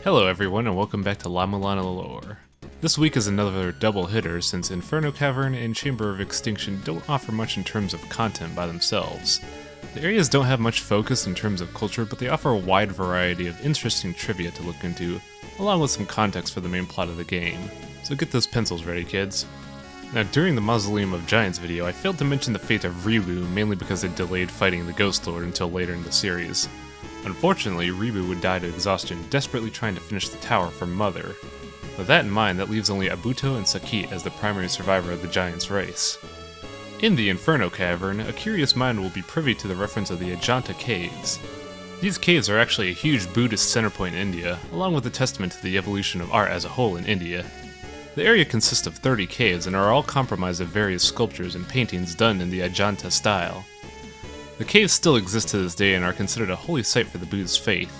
Hello everyone and welcome back to La-Mulana lore. This week is another double hitter since Inferno Cavern and Chamber of Extinction don't offer much in terms of content by themselves. The areas don't have much focus in terms of culture, but they offer a wide variety of interesting trivia to look into, along with some context for the main plot of the game. So get those pencils ready, kids. Now, during the Mausoleum of Giants video, I failed to mention the fate of Ribu, mainly because it delayed fighting the Ghost Lord until later in the series. Unfortunately, Ribu would die to exhaustion, desperately trying to finish the tower for Mother. With that in mind, that leaves only Abuto and Sakit as the primary survivor of the Giants race. In the Inferno Cavern, a curious mind will be privy to the reference of the Ajanta Caves. These caves are actually a huge Buddhist center point in India, along with a testament to the evolution of art as a whole in India. The area consists of 30 caves and are all comprised of various sculptures and paintings done in the Ajanta style. The caves still exist to this day and are considered a holy site for the Buddhist faith.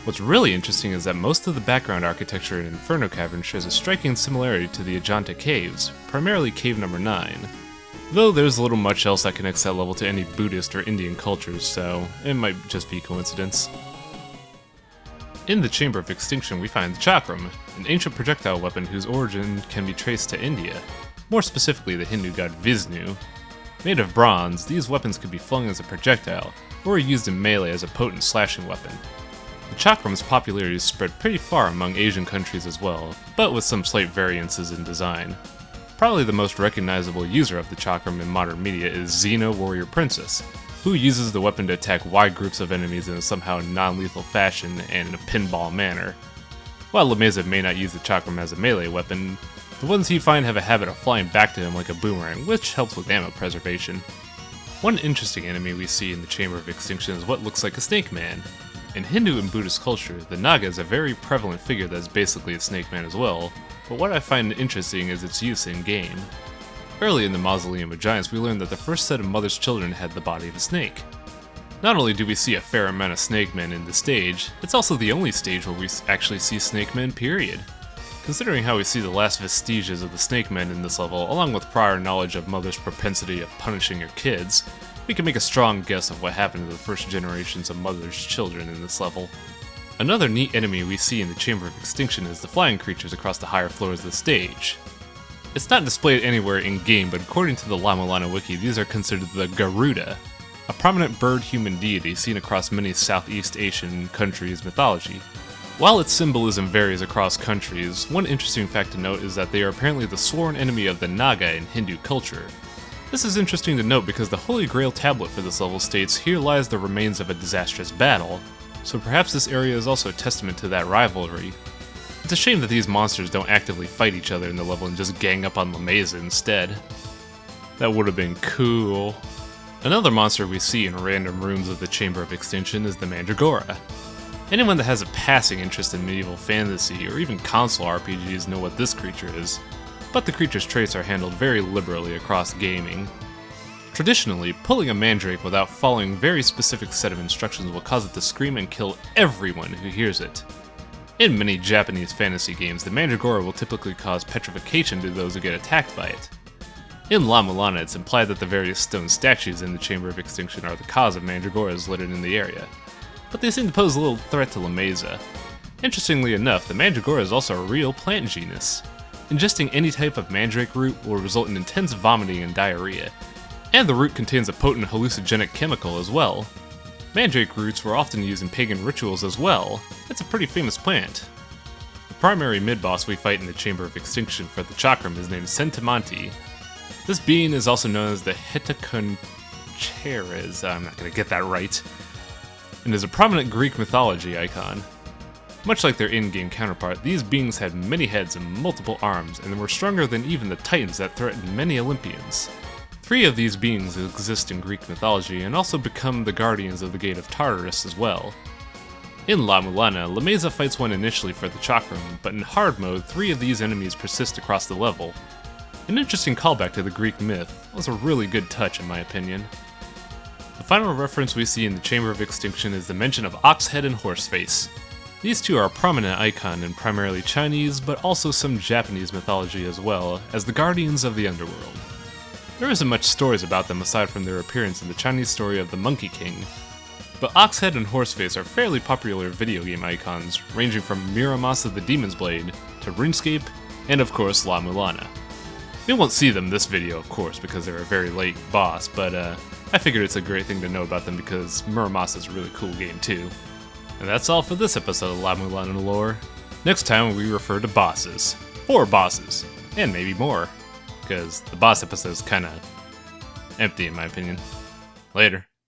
What's really interesting is that most of the background architecture in Inferno Cavern shows a striking similarity to the Ajanta Caves, primarily cave number 9. Though there's little much else that connects that level to any Buddhist or Indian cultures, so it might just be coincidence. In the Chamber of Extinction we find the Chakram, an ancient projectile weapon whose origin can be traced to India, more specifically the Hindu god Vishnu. Made of bronze, these weapons could be flung as a projectile, or used in melee as a potent slashing weapon. The Chakram's popularity is spread pretty far among Asian countries as well, but with some slight variances in design. Probably the most recognizable user of the Chakram in modern media is Xena Warrior Princess, who uses the weapon to attack wide groups of enemies in a somehow non-lethal fashion and in a pinball manner. While La-Mesa may not use the Chakram as a melee weapon, the ones he finds have a habit of flying back to him like a boomerang, which helps with ammo preservation. One interesting enemy we see in the Chamber of Extinction is what looks like a snake man. In Hindu and Buddhist culture, the Naga is a very prevalent figure that is basically a snake man as well, but what I find interesting is its use in-game. Early in the Mausoleum of Giants, we learned that the first set of Mother's children had the body of a snake. Not only do we see a fair amount of snake men in this stage, it's also the only stage where we actually see snake men, period. Considering how we see the last vestiges of the snake men in this level, along with prior knowledge of Mother's propensity of punishing her kids, we can make a strong guess of what happened to the first generations of Mother's children in this level. Another neat enemy we see in the Chamber of Extinction is the flying creatures across the higher floors of the stage. It's not displayed anywhere in-game, but according to the La-Mulana wiki, these are considered the Garuda, a prominent bird-human deity seen across many Southeast Asian countries' mythology. While its symbolism varies across countries, one interesting fact to note is that they are apparently the sworn enemy of the Naga in Hindu culture. This is interesting to note because the Holy Grail tablet for this level states, "Here lies the remains of a disastrous battle," so perhaps this area is also a testament to that rivalry. It's a shame that these monsters don't actively fight each other in the level and just gang up on La-Mesa instead. That would have been cool. Another monster we see in random rooms of the Chamber of Extinction is the Mandragora. Anyone that has a passing interest in medieval fantasy or even console RPGs know what this creature is, but the creature's traits are handled very liberally across gaming. Traditionally, pulling a mandrake without following a very specific set of instructions will cause it to scream and kill everyone who hears it. In many Japanese fantasy games, the Mandragora will typically cause petrification to those who get attacked by it. In La-Mulana, it's implied that the various stone statues in the Chamber of Extinction are the cause of Mandragoras littered in the area, but they seem to pose a little threat to La-Mesa. Interestingly enough, the Mandragora is also a real plant genus. Ingesting any type of mandrake root will result in intense vomiting and diarrhea, and the root contains a potent hallucinogenic chemical as well. Mandrake roots were often used in pagan rituals as well. It's a pretty famous plant. The primary mid-boss we fight in the Chamber of Extinction for the Chakram is named Sentimanti. This being is also known as the Hetaconcheres, I'm not gonna get that right, and is a prominent Greek mythology icon. Much like their in-game counterpart, these beings had many heads and multiple arms, and were stronger than even the titans that threatened many Olympians. 3 of these beings exist in Greek mythology and also become the guardians of the Gate of Tartarus as well. In La-Mulana, La-Mesa fights one initially for the Chakram, but in hard mode, 3 of these enemies persist across the level. An interesting callback to the Greek myth, was a really good touch in my opinion. The final reference we see in the Chamber of Extinction is the mention of Oxhead and Horseface. These two are a prominent icon in primarily Chinese, but also some Japanese mythology as well, as the guardians of the underworld. There isn't much stories about them aside from their appearance in the Chinese story of the Monkey King. but Oxhead and Horseface are fairly popular video game icons, ranging from Miramasa the Demon's Blade to RuneScape, and of course La-Mulana. We won't see them this video, of course, because they're a very late boss, but I figured it's a great thing to know about them because Muramasa is a really cool game too. And that's all for this episode of La-Mulana lore. Next time we refer to bosses. 4 bosses. And maybe more. Because the boss episode is kinda empty in my opinion. Later.